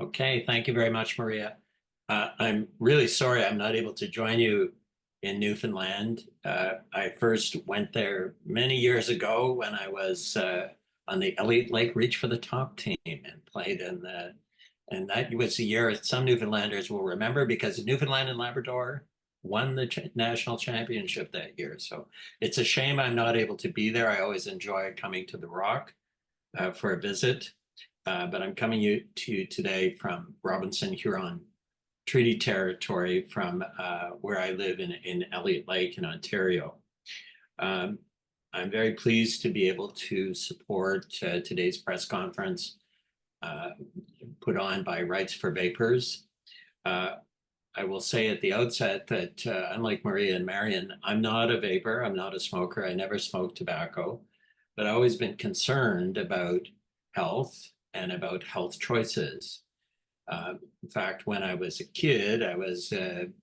Okay, thank you very much, Maria. I'm really sorry I'm not able to join you in Newfoundland. I first went there many years ago when I was on the Elliott Lake Reach for the Top team and played in and that was a year some Newfoundlanders will remember because Newfoundland and Labrador won the national championship that year. So it's a shame I'm not able to be there. I always enjoy coming to the Rock for a visit. But I'm coming to you today from Robinson Huron Treaty Territory from where I live in Elliott Lake in Ontario. Um, I'm very pleased to be able to support today's press conference uh, put on by Rights for Vapors. Uh, I will say at the outset that unlike Maria and Marion, I'm not a vapor, I'm not a smoker, I never smoked tobacco, but I've always been concerned about health and about health choices. In fact, when I was a kid, I was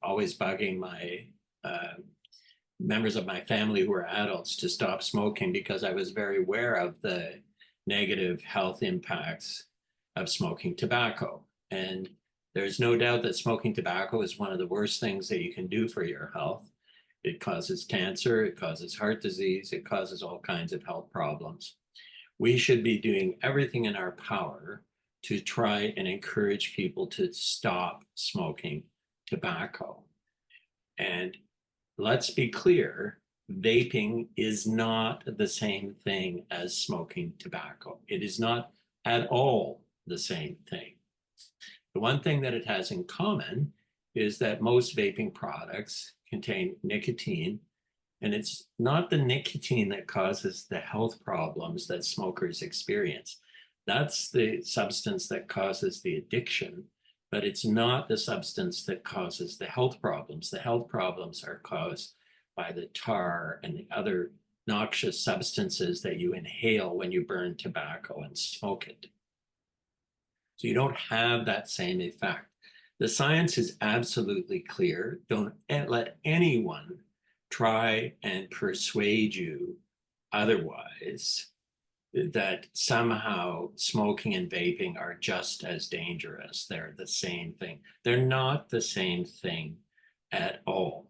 always bugging my uh, members of my family who were adults to stop smoking because I was very aware of the negative health impacts of smoking tobacco. And there's no doubt that smoking tobacco is one of the worst things that you can do for your health. It causes cancer, it causes heart disease, it causes all kinds of health problems. We should be doing everything in our power to try and encourage people to stop smoking tobacco. And let's be clear, vaping is not the same thing as smoking tobacco. It is not at all the same thing. The one thing that it has in common is that most vaping products contain nicotine, and it's not the nicotine that causes the health problems that smokers experience. That's the substance that causes the addiction, but it's not the substance that causes the health problems. The health problems are caused by the tar and the other noxious substances that you inhale when you burn tobacco and smoke it. So you don't have that same effect. The science is absolutely clear. Don't let anyone try and persuade you otherwise, that somehow smoking and vaping are just as dangerous. They're the same thing. They're not the same thing at all.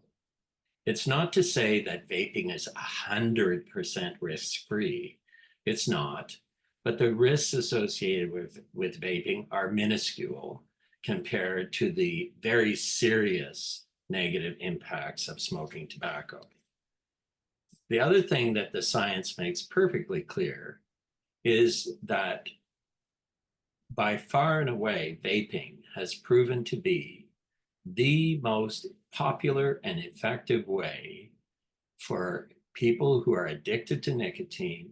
It's not to say that vaping is 100% risk-free. It's not. But the risks associated with vaping are minuscule compared to the very serious negative impacts of smoking tobacco. The other thing that the science makes perfectly clear is that by far and away, vaping has proven to be the most popular and effective way for people who are addicted to nicotine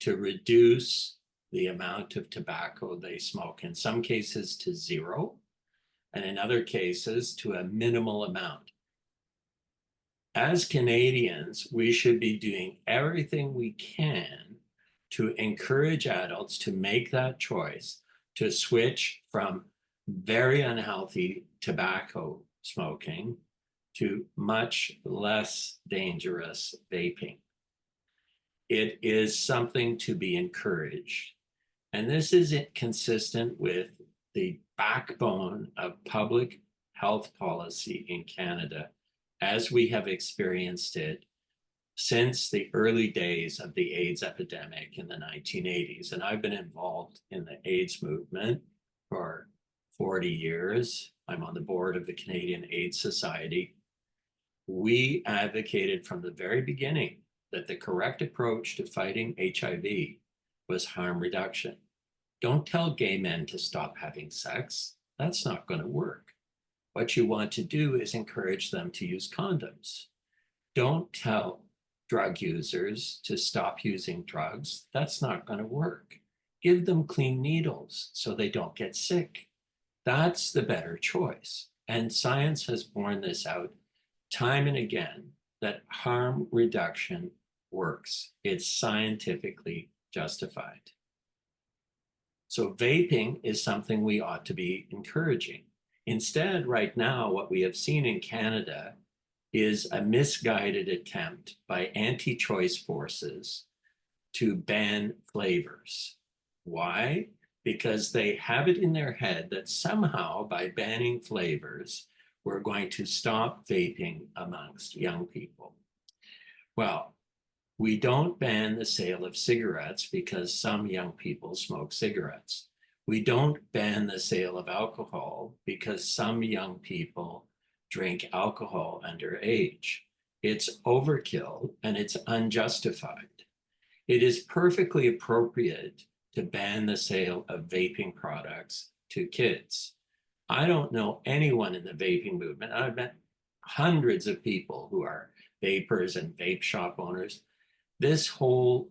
to reduce the amount of tobacco they smoke, in some cases to zero, and in other cases to a minimal amount. As Canadians, we should be doing everything we can to encourage adults to make that choice to switch from very unhealthy tobacco smoking to much less dangerous vaping. It is something to be encouraged. And this is consistent with the backbone of public health policy in Canada as we have experienced it since the early days of the AIDS epidemic in the 1980s. And I've been involved in the AIDS movement for 40 years. I'm on the board of the Canadian AIDS Society. We advocated from the very beginning that the correct approach to fighting HIV was harm reduction. Don't tell gay men to stop having sex. That's not going to work. What you want to do is encourage them to use condoms. Don't tell drug users to stop using drugs. That's not going to work. Give them clean needles so they don't get sick. That's the better choice. And science has borne this out time and again, that harm reduction works. It's scientifically justified. So vaping is something we ought to be encouraging. Instead, right now, what we have seen in Canada is a misguided attempt by anti-choice forces to ban flavors. Why? because they have it in their head that somehow by banning flavors, we're going to stop vaping amongst young people. Well, we don't ban the sale of cigarettes because some young people smoke cigarettes. We don't ban the sale of alcohol because some young people drink alcohol underage. It's overkill and it's unjustified. It is perfectly appropriate to ban the sale of vaping products to kids. I don't know anyone in the vaping movement. I've met hundreds of people who are vapers and vape shop owners. This whole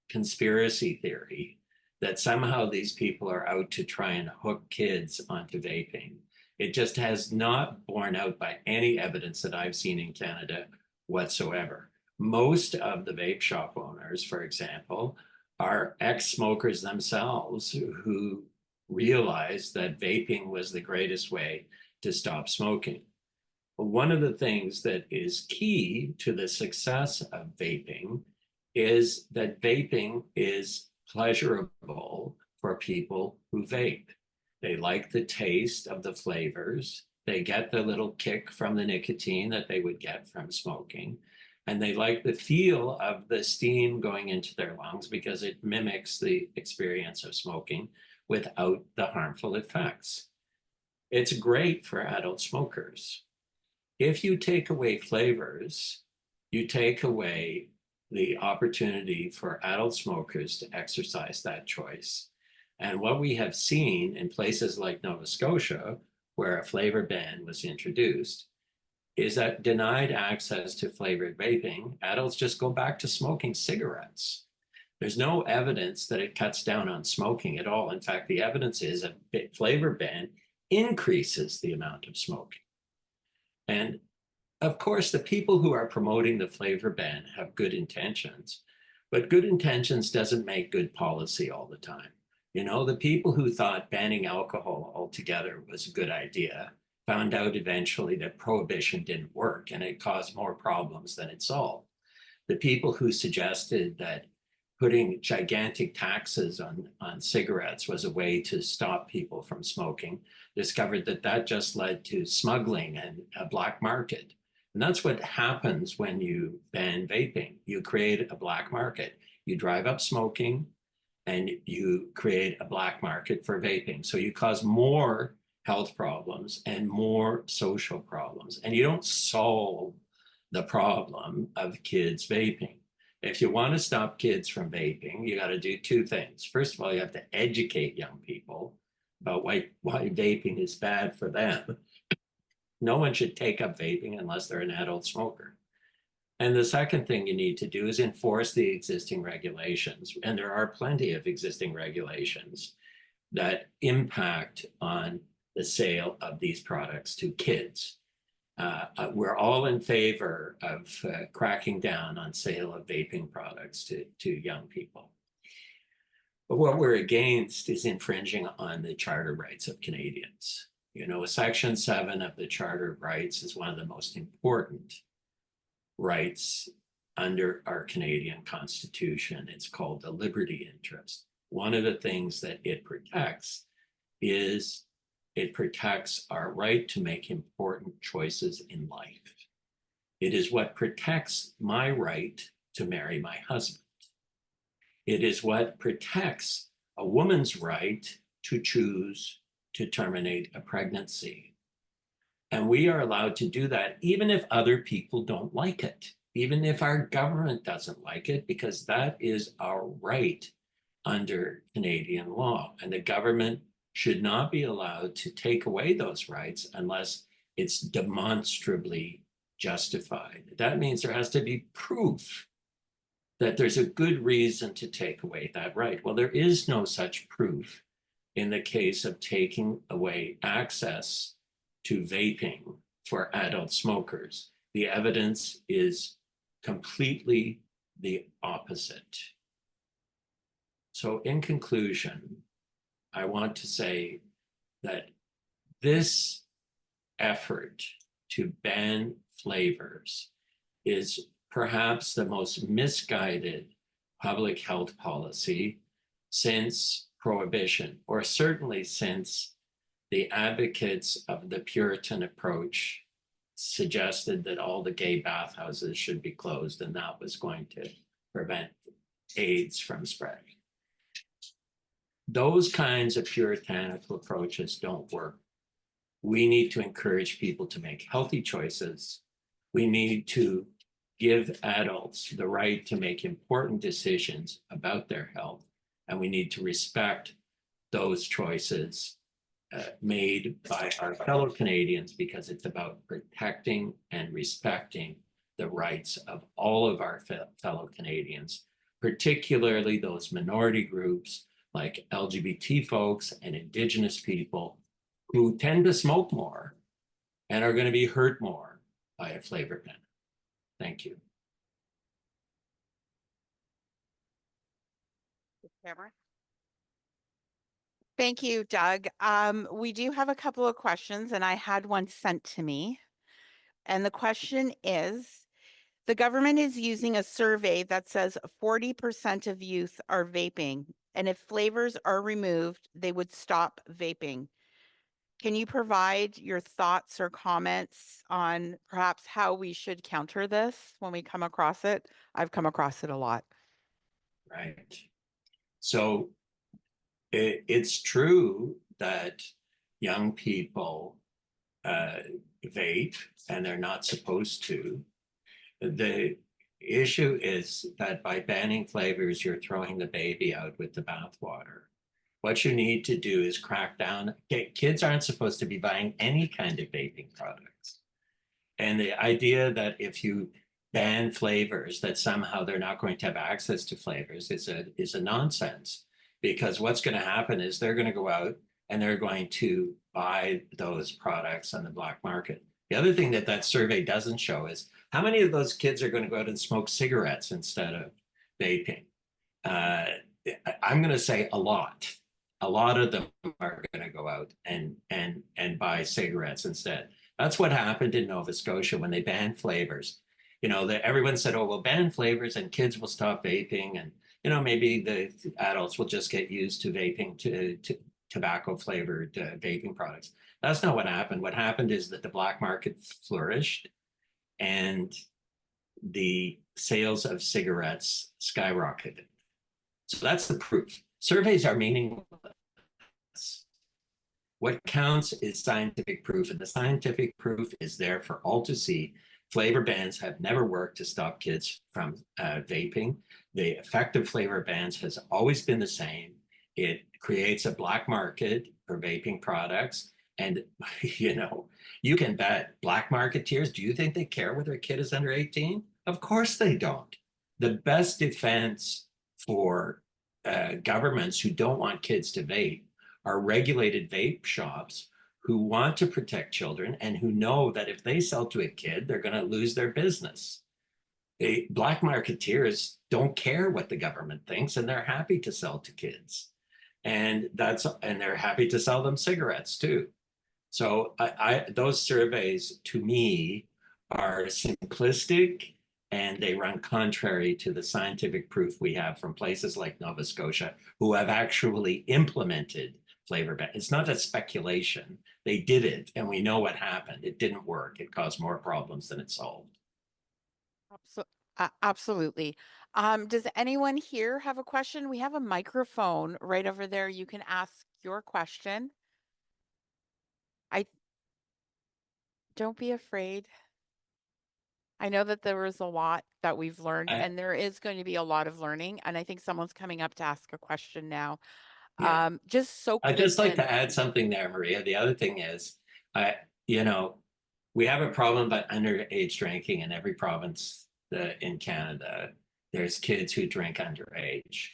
conspiracy theory that somehow these people are out to try and hook kids onto vaping, it just has not borne out by any evidence that I've seen in Canada whatsoever. Most of the vape shop owners, for example, are ex-smokers themselves who realized that vaping was the greatest way to stop smoking. But one of the things that is key to the success of vaping is that vaping is pleasurable for people who vape. They like the taste of the flavors. They get the little kick from the nicotine that they would get from smoking. And they like the feel of the steam going into their lungs because it mimics the experience of smoking without the harmful effects. It's great for adult smokers. If you take away flavors, you take away the opportunity for adult smokers to exercise that choice. And what we have seen in places like Nova Scotia, where a flavor ban was introduced, is that denied access to flavored vaping, adults just go back to smoking cigarettes. There's no evidence that it cuts down on smoking at all. In fact, the evidence is a flavor ban increases the amount of smoking. And of course, the people who are promoting the flavor ban have good intentions, but good intentions doesn't make good policy all the time. You know, the people who thought banning alcohol altogether was a good idea found out eventually that prohibition didn't work and it caused more problems than it solved. The people who suggested that putting gigantic taxes on cigarettes was a way to stop people from smoking discovered that that just led to smuggling and a black market. And that's what happens when you ban vaping. You create a black market. You drive up smoking and you create a black market for vaping. So you cause more health problems and more social problems. And you don't solve the problem of kids vaping. If you want to stop kids from vaping, you got to do two things. First of all, you have to educate young people about why vaping is bad for them. No one should take up vaping unless they're an adult smoker. And the second thing you need to do is enforce the existing regulations. And there are plenty of existing regulations that impact on the sale of these products to kids. We're all in favor of cracking down on sale of vaping products to young people. But what we're against is infringing on the charter rights of Canadians. You know, Section 7 of the Charter of Rights is one of the most important rights under our Canadian Constitution. It's called the liberty interest. One of the things that it protects is it protects our right to make important choices in life. It is what protects my right to marry my husband. It is what protects a woman's right to choose to terminate a pregnancy. And we are allowed to do that even if other people don't like it, even if our government doesn't like it, because that is our right under Canadian law. And the government should not be allowed to take away those rights unless it's demonstrably justified. That means there has to be proof that there's a good reason to take away that right. Well, there is no such proof in the case of taking away access to vaping for adult smokers. The evidence is completely the opposite. So in conclusion, I want to say that this effort to ban flavors is perhaps the most misguided public health policy since prohibition, or certainly since the advocates of the Puritan approach suggested that all the gay bathhouses should be closed, and that was going to prevent AIDS from spreading. Those kinds of puritanical approaches don't work. We need to encourage people to make healthy choices. We need to give adults the right to make important decisions about their health, and we need to respect those choices made by our fellow Canadians, because it's about protecting and respecting the rights of all of our fellow Canadians, particularly those minority groups like LGBT folks and Indigenous people who tend to smoke more and are going to be hurt more by a flavor ban. Thank you. Cameron? Thank you, Doug. We do have a couple of questions, and I had one sent to me. And the question is, the government is using a survey that says 40% of youth are vaping, and if flavors are removed, they would stop vaping. Can you provide your thoughts or comments on perhaps how we should counter this when we come across it? I've come across it a lot. Right. So it's true that young people vape, and they're not supposed to. The issue is that by banning flavors, you're throwing the baby out with the bathwater. What you need to do is crack down. Kids aren't supposed to be buying any kind of vaping products. And the idea that if you ban flavors, that somehow they're not going to have access to flavors is a nonsense. Because what's going to happen is they're going to go out and they're going to buy those products on the black market. The other thing that survey doesn't show is how many of those kids are going to go out and smoke cigarettes instead of vaping. I'm going to say a lot. A lot of them are going to go out and buy cigarettes instead. That's what happened in Nova Scotia when they banned flavors. You know, everyone said, oh, we'll ban flavors and kids will stop vaping, and you know, maybe the adults will just get used to vaping, to tobacco flavored vaping products. That's not what happened. What happened is that the black market flourished and the sales of cigarettes skyrocketed. So that's the proof. Surveys are meaningless. What counts is scientific proof, and the scientific proof is there for all to see. Flavor bans have never worked to stop kids from vaping. The effect of flavor bans has always been the same. It creates a black market for vaping products. And, you know, you can bet black marketeers, do you think they care whether a kid is under 18? Of course they don't. The best defense for governments who don't want kids to vape are regulated vape shops who want to protect children and who know that if they sell to a kid, they're going to lose their business. Black marketeers don't care what the government thinks, and they're happy to sell to kids. And they're happy to sell them cigarettes too. So those surveys to me are simplistic, and they run contrary to the scientific proof we have from places like Nova Scotia, who have actually implemented flavor ban. It's not a speculation. They did it, and we know what happened. It didn't work. It caused more problems than it solved. Absolutely. Does anyone here have a question? We have a microphone right over there. You can ask your question. Don't be afraid. I know that there was a lot that we've learned, and there is going to be a lot of learning. And I think someone's coming up to ask a question now. Yeah. Just soak I'd just like in. to add something there, Maria. The other thing is, you know, we have a problem about underage drinking in every province in Canada. There's kids who drink underage.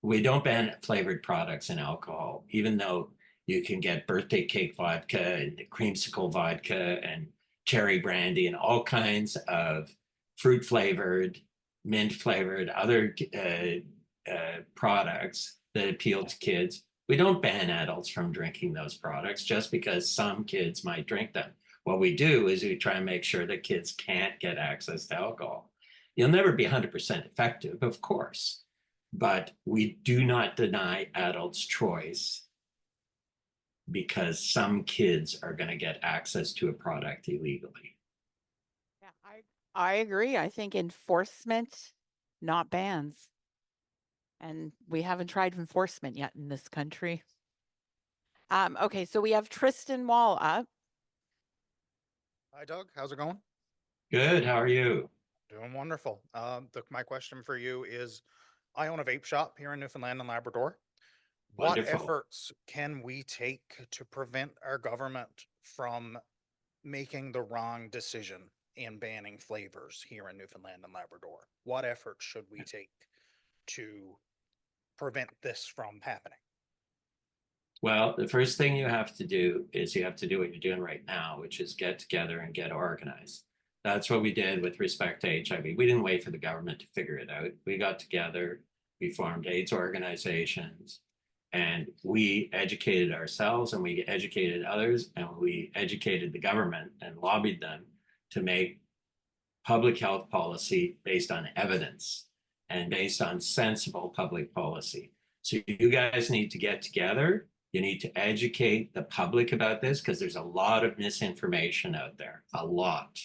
We don't ban flavored products and alcohol, even though you can get birthday cake vodka and creamsicle vodka and cherry brandy and all kinds of fruit flavored, mint flavored, other products that appeal to kids. We don't ban adults from drinking those products just because some kids might drink them. What we do is we try and make sure that kids can't get access to alcohol. You'll never be 100% effective, of course, but we do not deny adults choice because some kids are going to get access to a product illegally. Yeah, I agree. I think enforcement, not bans. And we haven't tried enforcement yet in this country. Okay, so we have Tristan Wall up. Hi, Doug. How's it going? Good. How are you? Doing wonderful. My question for you is, I own a vape shop here in Newfoundland and Labrador. What Wonderful. efforts can we take to prevent our government from making the wrong decision in banning flavors here in Newfoundland and Labrador? What efforts should we take to prevent this from happening? Well, the first thing you have to do is you have to do what you're doing right now, which is get together and get organized. That's what we did with respect to HIV. We didn't wait for the government to figure it out. We got together, we formed AIDS organizations, and we educated ourselves and we educated others and we educated the government and lobbied them to make public health policy based on evidence and based on sensible public policy. So you guys need to get together. You need to educate the public about this because there's a lot of misinformation out there, a lot.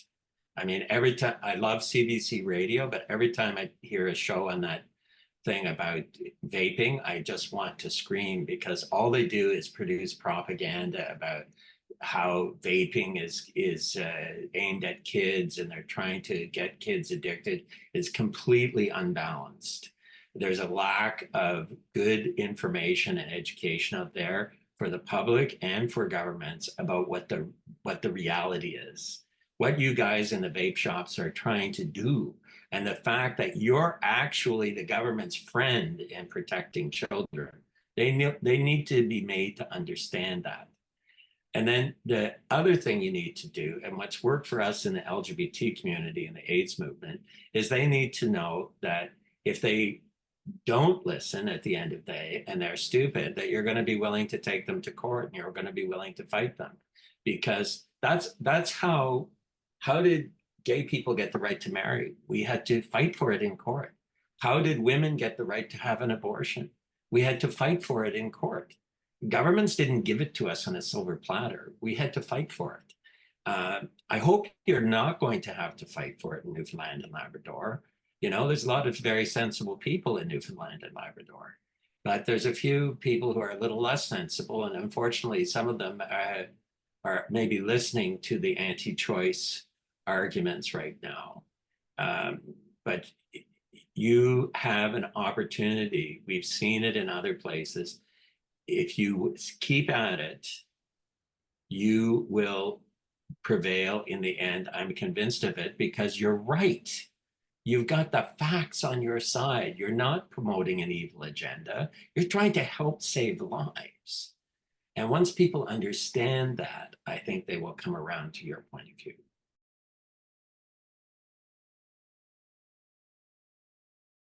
I mean, every time I love CBC radio, but every time I hear a show on that thing about vaping, I just want to scream because all they do is produce propaganda about how vaping is aimed at kids and they're trying to get kids addicted. It's completely unbalanced. There's a lack of good information and education out there for the public and for governments about what the reality is, what you guys in the vape shops are trying to do, and the fact that you're actually the government's friend in protecting children. They need to be made to understand that. And then the other thing you need to do, and what's worked for us in the LGBT community and the AIDS movement, is they need to know that if they don't listen at the end of the day and they're stupid, that you're going to be willing to take them to court and you're going to be willing to fight them. Because that's how did gay people get the right to marry? We had to fight for it in court. How did women get the right to have an abortion? We had to fight for it in court. Governments didn't give it to us on a silver platter. We had to fight for it. I hope you're not going to have to fight for it in Newfoundland and Labrador. You know, there's a lot of very sensible people in Newfoundland and Labrador, but there's a few people who are a little less sensible, and unfortunately, some of them are maybe listening to the anti-choice arguments right now. But you have an opportunity. We've seen it in other places. If you keep at it, you will prevail in the end. I'm convinced of it because you're right. You've got the facts on your side. You're not promoting an evil agenda. You're trying to help save lives. And once people understand that, I think they will come around to your point of view.